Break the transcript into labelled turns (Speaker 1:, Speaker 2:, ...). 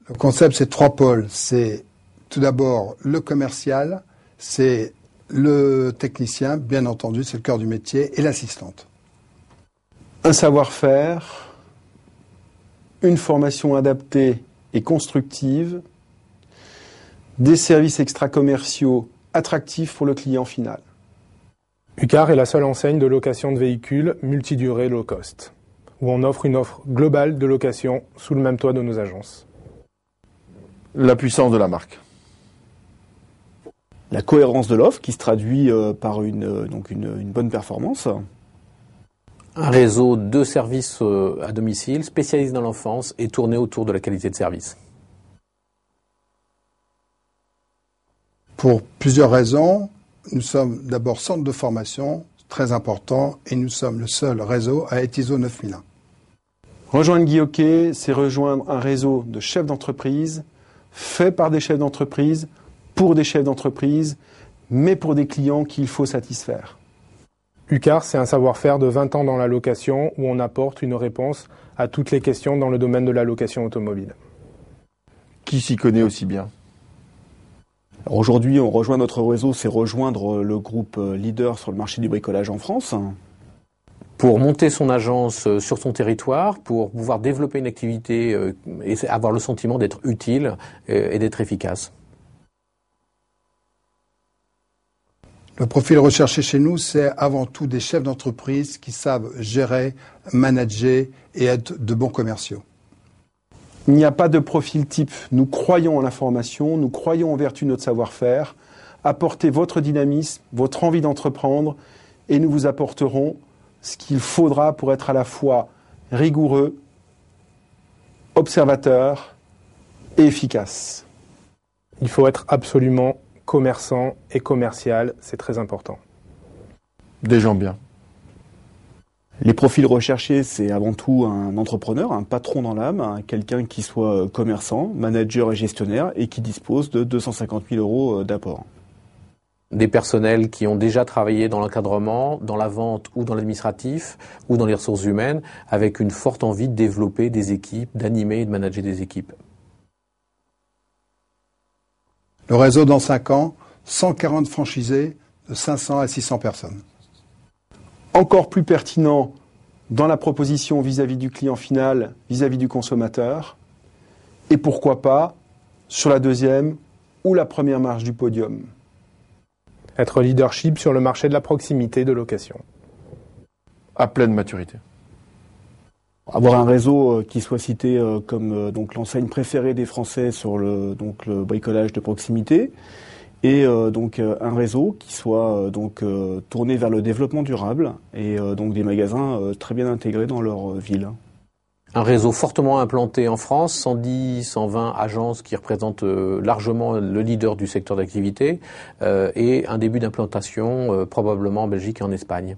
Speaker 1: Le concept, c'est 3 pôles. C'est tout d'abord le commercial, c'est le technicien, bien entendu, c'est le cœur du métier, et l'assistante.
Speaker 2: Un savoir-faire, une formation adaptée et constructive, des services extra-commerciaux attractifs pour le client final.
Speaker 3: UCAR est la seule enseigne de location de véhicules multidurée low cost, où on offre une offre globale de location sous le même toit de nos agences.
Speaker 4: La puissance de la marque.
Speaker 5: La cohérence de l'offre qui se traduit par une bonne performance.
Speaker 6: Un réseau de services à domicile spécialisé dans l'enfance et tourné autour de la qualité de service.
Speaker 1: Pour plusieurs raisons, nous sommes d'abord centre de formation, très important, et nous sommes le seul réseau à être ISO 9001.
Speaker 2: Rejoindre Guy Hockey, c'est rejoindre un réseau de chefs d'entreprise, fait par des chefs d'entreprise, pour des chefs d'entreprise, mais pour des clients qu'il faut satisfaire.
Speaker 3: UCAR, c'est un savoir-faire de 20 ans dans la location où on apporte une réponse à toutes les questions dans le domaine de la location automobile.
Speaker 4: Qui s'y connaît aussi bien?
Speaker 5: Alors aujourd'hui, on rejoint notre réseau, c'est rejoindre le groupe leader sur le marché du bricolage en France.
Speaker 6: Pour monter son agence sur son territoire, pour pouvoir développer une activité et avoir le sentiment d'être utile et d'être efficace.
Speaker 1: Le profil recherché chez nous, c'est avant tout des chefs d'entreprise qui savent gérer, manager et être de bons commerciaux.
Speaker 2: Il n'y a pas de profil type. Nous croyons en la formation, nous croyons en vertu de notre savoir-faire. Apportez votre dynamisme, votre envie d'entreprendre et nous vous apporterons ce qu'il faudra pour être à la fois rigoureux, observateur et efficace.
Speaker 3: Il faut être absolument commerçant et commercial, c'est très important.
Speaker 4: Des gens bien.
Speaker 5: Les profils recherchés, c'est avant tout un entrepreneur, un patron dans l'âme, quelqu'un qui soit commerçant, manager et gestionnaire et qui dispose de 250 000 euros d'apport.
Speaker 6: Des personnels qui ont déjà travaillé dans l'encadrement, dans la vente ou dans l'administratif ou dans les ressources humaines, avec une forte envie de développer des équipes, d'animer et de manager des équipes.
Speaker 1: Le réseau dans 5 ans, 140 franchisés de 500 à 600 personnes.
Speaker 2: Encore plus pertinent dans la proposition vis-à-vis du client final, vis-à-vis du consommateur, et pourquoi pas sur la deuxième ou la première marche du podium.
Speaker 3: Être leadership sur le marché de la proximité de location.
Speaker 4: À pleine maturité.
Speaker 5: Avoir un réseau qui soit cité comme l'enseigne préférée des Français sur le bricolage de proximité et un réseau qui soit tourné vers le développement durable et des magasins très bien intégrés dans leur ville.
Speaker 6: Un réseau fortement implanté en France, 110, 120 agences qui représentent largement le leader du secteur d'activité et un début d'implantation probablement en Belgique et en Espagne.